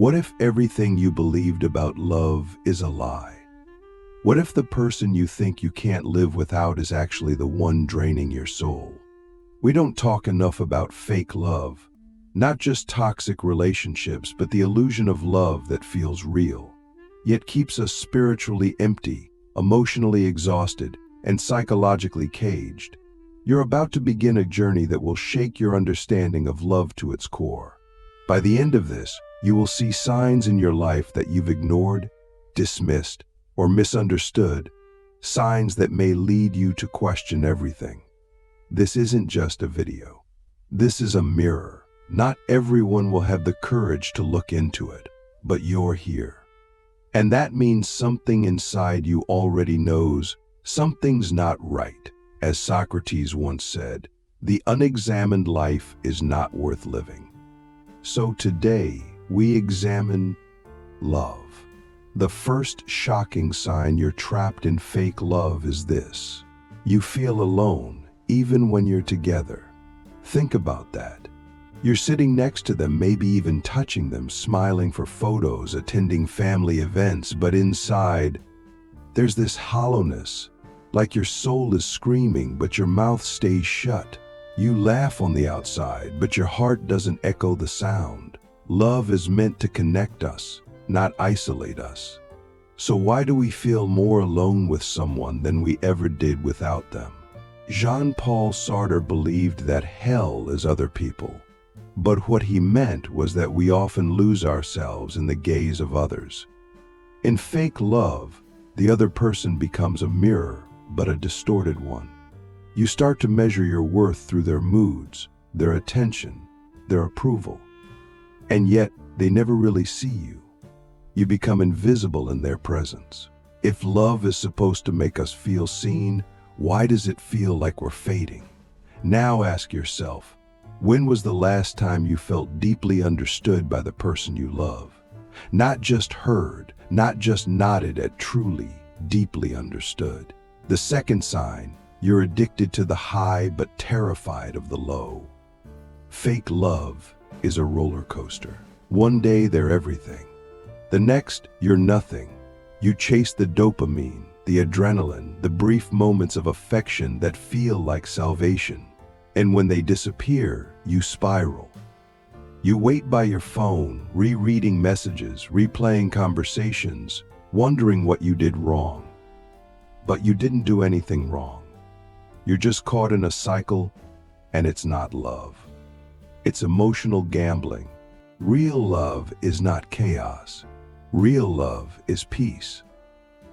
What if everything you believed about love is a lie? What if the person you think you can't live without is actually the one draining your soul? We don't talk enough about fake love, not just toxic relationships, but the illusion of love that feels real, yet keeps us spiritually empty, emotionally exhausted, and psychologically caged. You're about to begin a journey that will shake your understanding of love to its core. By the end of this, you will see signs in your life that you've ignored, dismissed, or misunderstood, signs that may lead you to question everything. This isn't just a video. This is a mirror. Not everyone will have the courage to look into it, but you're here. And that means something inside you already knows something's not right. As Socrates once said, the unexamined life is not worth living. So today, we examine love. The first shocking sign you're trapped in fake love is this: you feel alone, even when you're together. Think about that. You're sitting next to them, maybe even touching them, smiling for photos, attending family events, but inside, there's this hollowness, like your soul is screaming, but your mouth stays shut. You laugh on the outside, but your heart doesn't echo the sound. Love is meant to connect us, not isolate us. So why do we feel more alone with someone than we ever did without them? Jean-Paul Sartre believed that hell is other people, but what he meant was that we often lose ourselves in the gaze of others. In fake love, the other person becomes a mirror, but a distorted one. You start to measure your worth through their moods, their attention, their approval. And yet, they never really see you. You become invisible in their presence. If love is supposed to make us feel seen, why does it feel like we're fading? Now ask yourself, when was the last time you felt deeply understood by the person you love? Not just heard, not just nodded at, truly, deeply understood. The second sign, you're addicted to the high but terrified of the low. Fake love is a roller coaster. One day they're everything. The next, you're nothing. You chase the dopamine, the adrenaline, the brief moments of affection that feel like salvation. And when they disappear, you spiral. You wait by your phone, rereading messages, replaying conversations, wondering what you did wrong. But you didn't do anything wrong. You're just caught in a cycle, and it's not love. It's emotional gambling. Real love is not chaos. Real love is peace.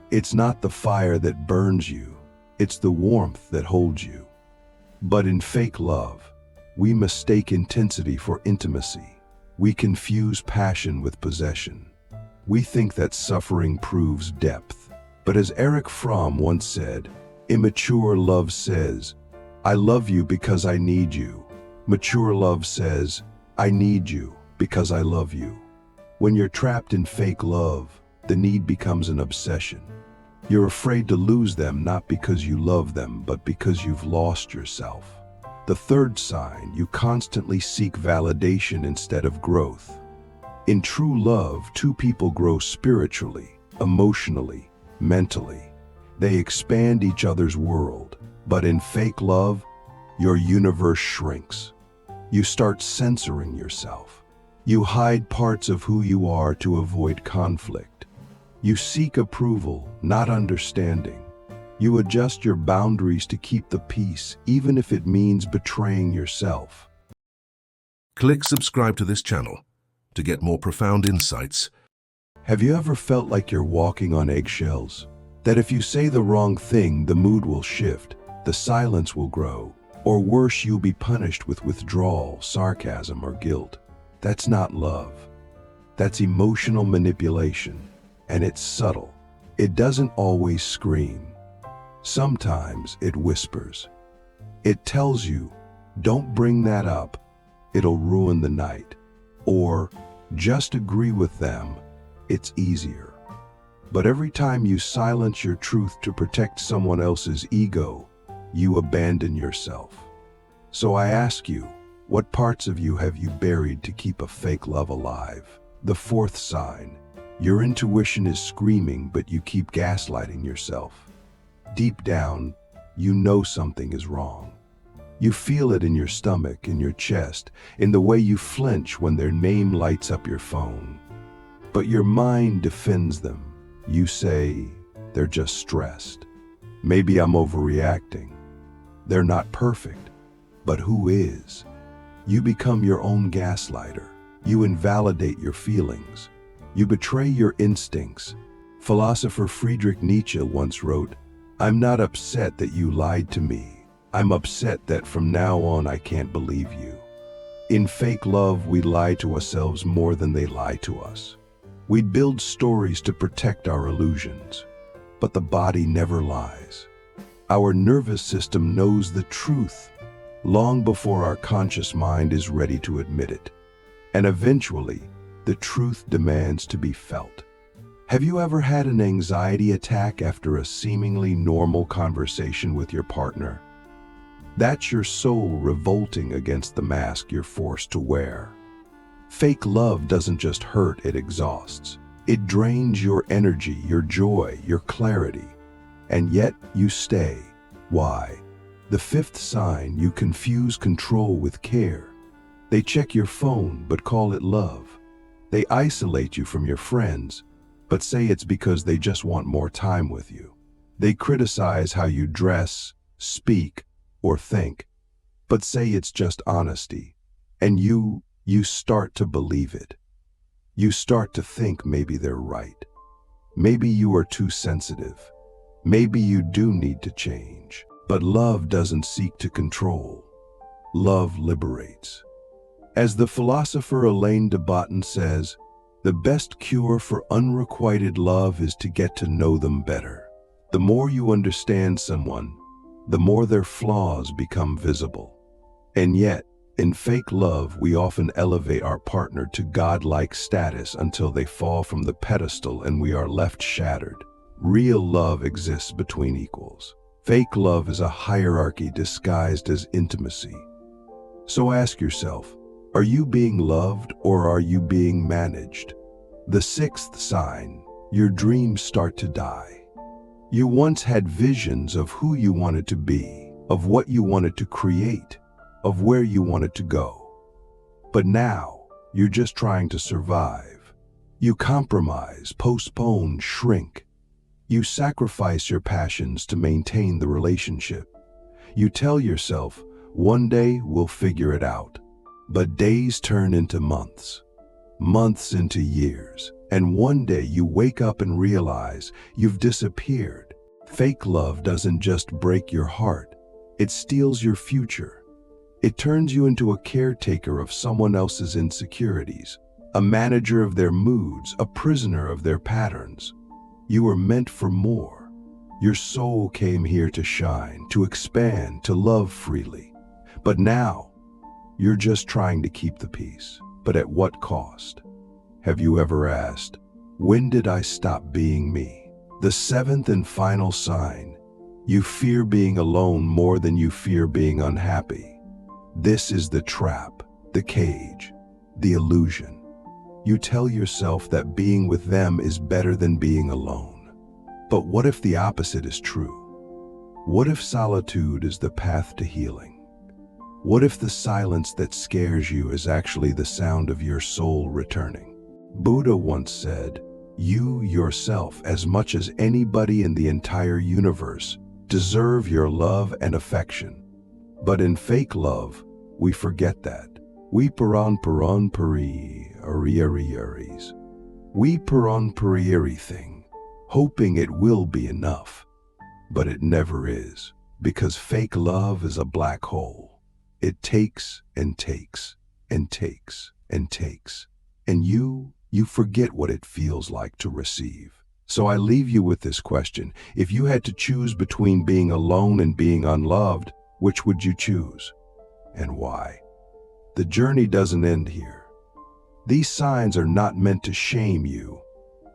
It's not the fire that burns you, it's the warmth that holds you. But in fake love, we mistake intensity for intimacy. We confuse passion with possession. We think that suffering proves depth. But as Erich Fromm once said, immature love says, I love you because I need you. Mature love says, I need you because I love you. When you're trapped in fake love, the need becomes an obsession. You're afraid to lose them, not because you love them, but because you've lost yourself. The third sign, you constantly seek validation instead of growth. In true love, two people grow spiritually, emotionally, mentally. They expand each other's world. But in fake love, your universe shrinks. You start censoring yourself. You hide parts of who you are to avoid conflict. You seek approval, not understanding. You adjust your boundaries to keep the peace, even if it means betraying yourself. Click subscribe to this channel to get more profound insights. Have you ever felt like you're walking on eggshells? That if you say the wrong thing, the mood will shift, the silence will grow, or worse, you'll be punished with withdrawal, sarcasm, or guilt? That's not love. That's emotional manipulation, and it's subtle. It doesn't always scream. Sometimes it whispers. It tells you, don't bring that up, it'll ruin the night. Or, just agree with them, it's easier. But every time you silence your truth to protect someone else's ego, you abandon yourself. So I ask you, what parts of you have you buried to keep a fake love alive? The fourth sign, your intuition is screaming, but you keep gaslighting yourself. Deep down, you know something is wrong. You feel it in your stomach, in your chest, in the way you flinch when their name lights up your phone. But your mind defends them. You say, they're just stressed. Maybe I'm overreacting. They're not perfect. But who is? You become your own gaslighter. You invalidate your feelings. You betray your instincts. Philosopher Friedrich Nietzsche once wrote, "I'm not upset that you lied to me. I'm upset that from now on I can't believe you." In fake love, we lie to ourselves more than they lie to us. We build stories to protect our illusions. But the body never lies. Our nervous system knows the truth long before our conscious mind is ready to admit it. And eventually, the truth demands to be felt. Have you ever had an anxiety attack after a seemingly normal conversation with your partner? That's your soul revolting against the mask you're forced to wear. Fake love doesn't just hurt, it exhausts. It drains your energy, your joy, your clarity. And yet you stay. Why? The fifth sign, you confuse control with care. They check your phone but call it love. They isolate you from your friends but say it's because they just want more time with you. They criticize how you dress, speak, or think, but say it's just honesty. And you start to believe it. You start to think maybe they're right. Maybe you are too sensitive. Maybe you do need to change. But love doesn't seek to control. Love liberates. As the philosopher Elaine de Botton says, the best cure for unrequited love is to get to know them better. The more you understand someone, the more their flaws become visible. And yet, in fake love, we often elevate our partner to godlike status until they fall from the pedestal and we are left shattered. Real love exists between equals. Fake love is a hierarchy disguised as intimacy. So ask yourself, are you being loved or are you being managed? The sixth sign, your dreams start to die. You once had visions of who you wanted to be, of what you wanted to create, of where you wanted to go. But now, you're just trying to survive. You compromise, postpone, shrink. You sacrifice your passions to maintain the relationship. You tell yourself, one day we'll figure it out. But days turn into months, months into years, and one day you wake up and realize you've disappeared. Fake love doesn't just break your heart, it steals your future. It turns you into a caretaker of someone else's insecurities, a manager of their moods, a prisoner of their patterns. You were meant for more. Your soul came here to shine, to expand, to love freely. But now, you're just trying to keep the peace. But at what cost? Have you ever asked, when did I stop being me? The seventh and final sign, you fear being alone more than you fear being unhappy. This is the trap, the cage, the illusion. You tell yourself that being with them is better than being alone. But what if the opposite is true? What if solitude is the path to healing? What if the silence that scares you is actually the sound of your soul returning? Buddha once said, you yourself, as much as anybody in the entire universe, deserve your love and affection. But in fake love, we forget that. We paran pari ariariaris. We paran pari everything, hoping it will be enough. But it never is, because fake love is a black hole. It takes and takes and takes and takes. And you forget what it feels like to receive. So I leave you with this question. If you had to choose between being alone and being unloved, which would you choose? And why? The journey doesn't end here. These signs are not meant to shame you.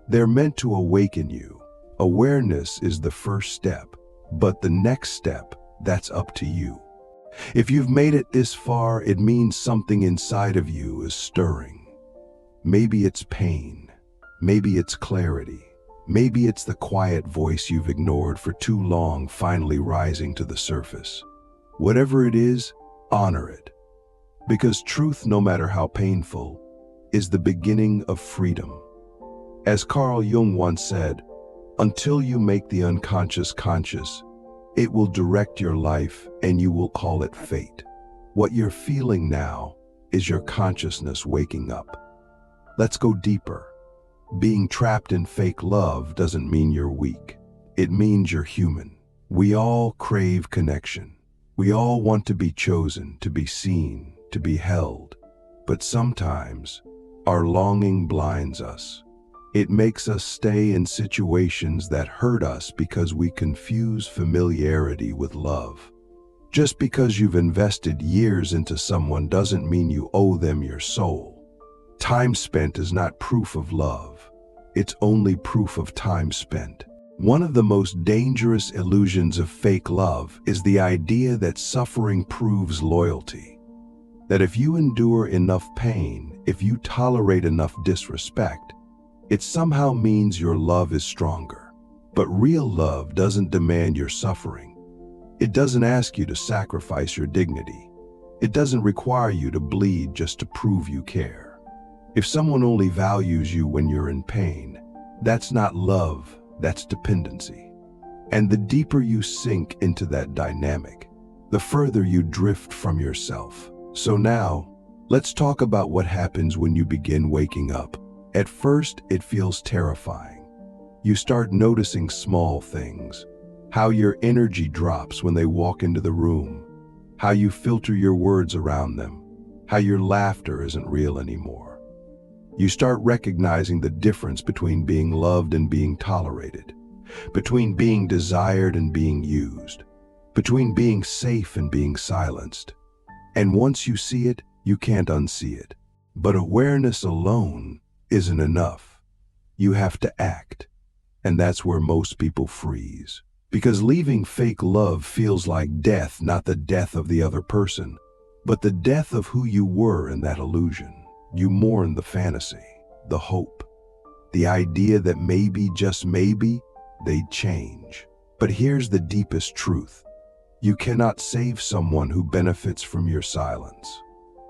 They're meant to awaken you. Awareness is the first step, but the next step, that's up to you. If you've made it this far, it means something inside of you is stirring. Maybe it's pain. Maybe it's clarity. Maybe it's the quiet voice you've ignored for too long finally rising to the surface. Whatever it is, honor it. Because truth, no matter how painful, is the beginning of freedom. As Carl Jung once said, until you make the unconscious conscious, it will direct your life and you will call it fate. What you're feeling now is your consciousness waking up. Let's go deeper. Being trapped in fake love doesn't mean you're weak. It means you're human. We all crave connection. We all want to be chosen, to be seen, to be held. But sometimes our longing blinds us. It makes us stay in situations that hurt us because we confuse familiarity with love. Just because you've invested years into someone doesn't mean you owe them your soul. Time spent is not proof of love. It's only proof of time spent. One of the most dangerous illusions of fake love is the idea that suffering proves loyalty. That if you endure enough pain, if you tolerate enough disrespect, it somehow means your love is stronger. But real love doesn't demand your suffering. It doesn't ask you to sacrifice your dignity. It doesn't require you to bleed just to prove you care. If someone only values you when you're in pain, that's not love, that's dependency. And the deeper you sink into that dynamic, the further you drift from yourself. So now, let's talk about what happens when you begin waking up. At first, it feels terrifying. You start noticing small things. How your energy drops when they walk into the room. How you filter your words around them. How your laughter isn't real anymore. You start recognizing the difference between being loved and being tolerated, between being desired and being used, between being safe and being silenced. And once you see it, you can't unsee it. But awareness alone isn't enough. You have to act. And that's where most people freeze. Because leaving fake love feels like death, not the death of the other person, but the death of who you were in that illusion. You mourn the fantasy, the hope, the idea that maybe, just maybe, they'd change. But here's the deepest truth. You cannot save someone who benefits from your silence.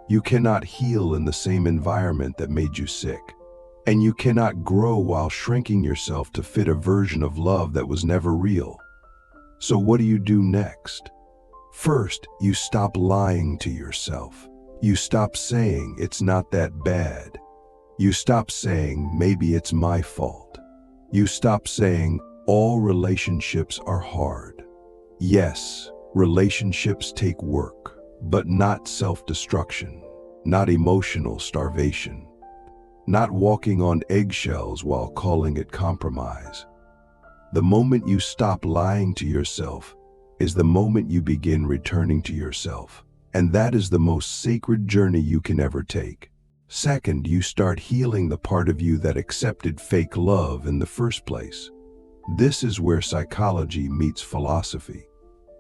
You cannot heal in the same environment that made you sick. And you cannot grow while shrinking yourself to fit a version of love that was never real. So what do you do next? First, you stop lying to yourself. You stop saying it's not that bad. You stop saying maybe it's my fault. You stop saying all relationships are hard. Yes, relationships take work, but not self-destruction, not emotional starvation, not walking on eggshells while calling it compromise. The moment you stop lying to yourself is the moment you begin returning to yourself. And that is the most sacred journey you can ever take. Second, you start healing the part of you that accepted fake love in the first place. This is where psychology meets philosophy.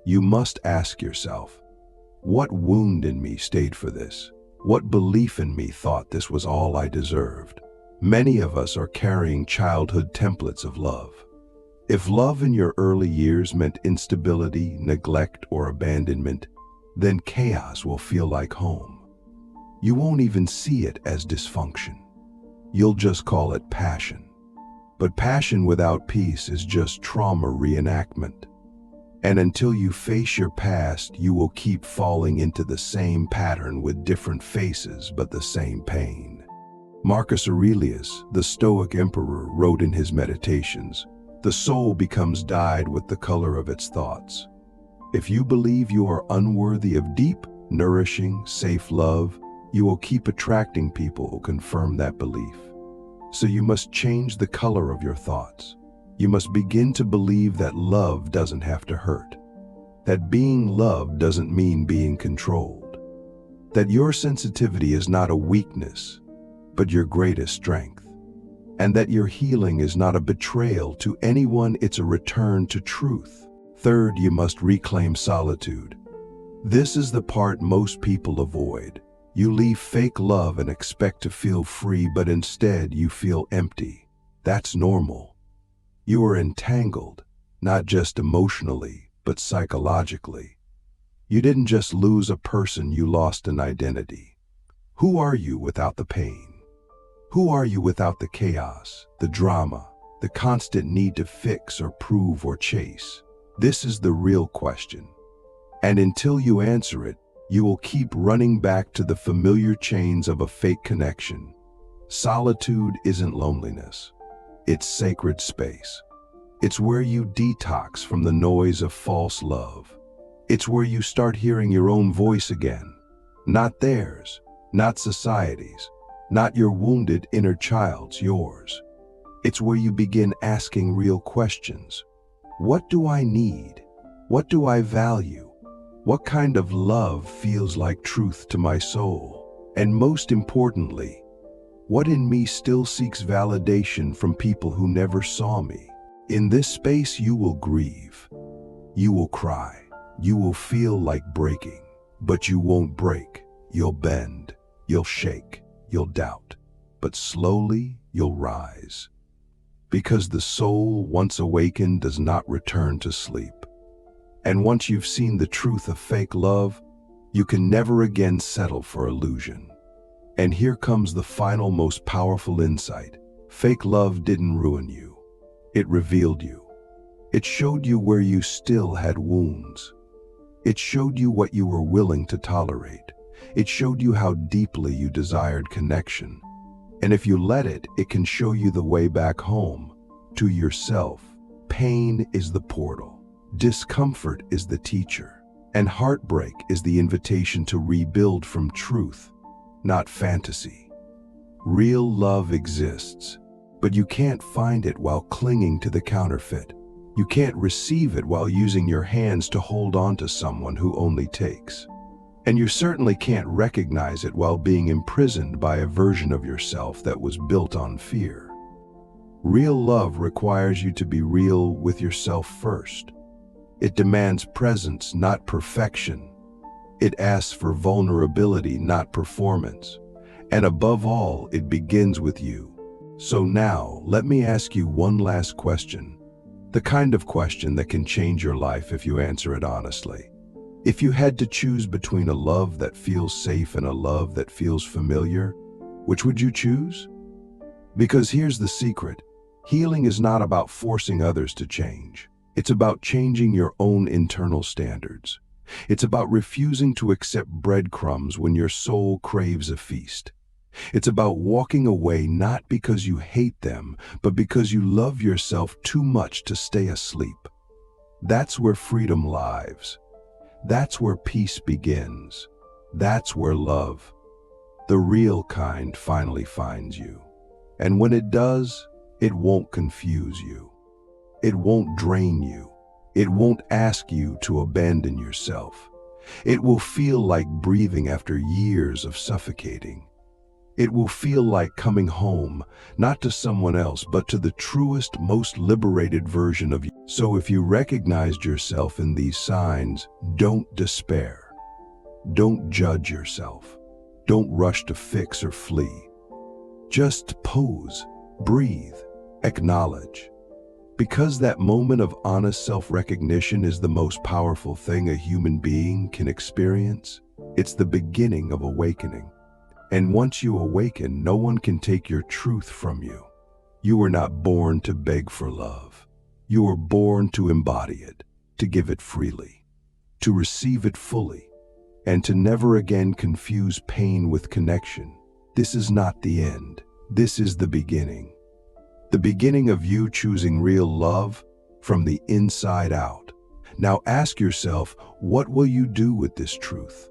You must ask yourself, what wound in me stayed for this? What belief in me thought this was all I deserved? Many of us are carrying childhood templates of love. If love in your early years meant instability, neglect, or abandonment, then chaos will feel like home. You won't even see it as dysfunction. You'll just call it passion. But passion without peace is just trauma reenactment. And until you face your past, you will keep falling into the same pattern with different faces but the same pain. Marcus Aurelius, the Stoic emperor, wrote in his Meditations, "The soul becomes dyed with the color of its thoughts." If you believe you are unworthy of deep, nourishing, safe love, you will keep attracting people who confirm that belief. So you must change the color of your thoughts. You must begin to believe that love doesn't have to hurt. That being loved doesn't mean being controlled. That your sensitivity is not a weakness, but your greatest strength. And that your healing is not a betrayal to anyone, it's a return to truth. Third, you must reclaim solitude. This is the part most people avoid. You leave fake love and expect to feel free, but instead you feel empty. That's normal. You are entangled, not just emotionally, but psychologically. You didn't just lose a person, you lost an identity. Who are you without the pain? Who are you without the chaos, the drama, the constant need to fix or prove or chase? This is the real question. And until you answer it, you will keep running back to the familiar chains of a fake connection. Solitude isn't loneliness. It's sacred space. It's where you detox from the noise of false love. It's where you start hearing your own voice again. Not theirs, not society's, not your wounded inner child's, yours. It's where you begin asking real questions. What do I need? What do I value? What kind of love feels like truth to my soul? And most importantly, what in me still seeks validation from people who never saw me? In this space, you will grieve. You will cry. You will feel like breaking, but you won't break. You'll bend. You'll shake. You'll doubt. But slowly, you'll rise. Because the soul, once awakened, does not return to sleep. And once you've seen the truth of fake love, you can never again settle for illusion. And here comes the final, most powerful insight. Fake love didn't ruin you. It revealed you. It showed you where you still had wounds. It showed you what you were willing to tolerate. It showed you how deeply you desired connection. And if you let it, it can show you the way back home, to yourself. Pain is the portal. Discomfort is the teacher. And heartbreak is the invitation to rebuild from truth, not fantasy. Real love exists, but you can't find it while clinging to the counterfeit. You can't receive it while using your hands to hold on to someone who only takes. And you certainly can't recognize it while being imprisoned by a version of yourself that was built on fear. Real love requires you to be real with yourself first. It demands presence, not perfection. It asks for vulnerability, not performance. And above all, it begins with you. So now, let me ask you one last question. The kind of question that can change your life if you answer it honestly. If you had to choose between a love that feels safe and a love that feels familiar, which would you choose? Because here's the secret. Healing is not about forcing others to change. It's about changing your own internal standards. It's about refusing to accept breadcrumbs when your soul craves a feast. It's about walking away not because you hate them, but because you love yourself too much to stay asleep. That's where freedom lies. That's where peace begins. That's where love, the real kind, finally finds you. And when it does, it won't confuse you. It won't drain you. It won't ask you to abandon yourself. It will feel like breathing after years of suffocating. It will feel like coming home, not to someone else, but to the truest, most liberated version of you. So if you recognized yourself in these signs, don't despair. Don't judge yourself. Don't rush to fix or flee. Just pause, breathe, acknowledge. Because that moment of honest self-recognition is the most powerful thing a human being can experience. It's the beginning of awakening. And once you awaken, no one can take your truth from you. You were not born to beg for love. You were born to embody it, to give it freely, to receive it fully, and to never again confuse pain with connection. This is not the end. This is the beginning. The beginning of you choosing real love from the inside out. Now ask yourself, what will you do with this truth?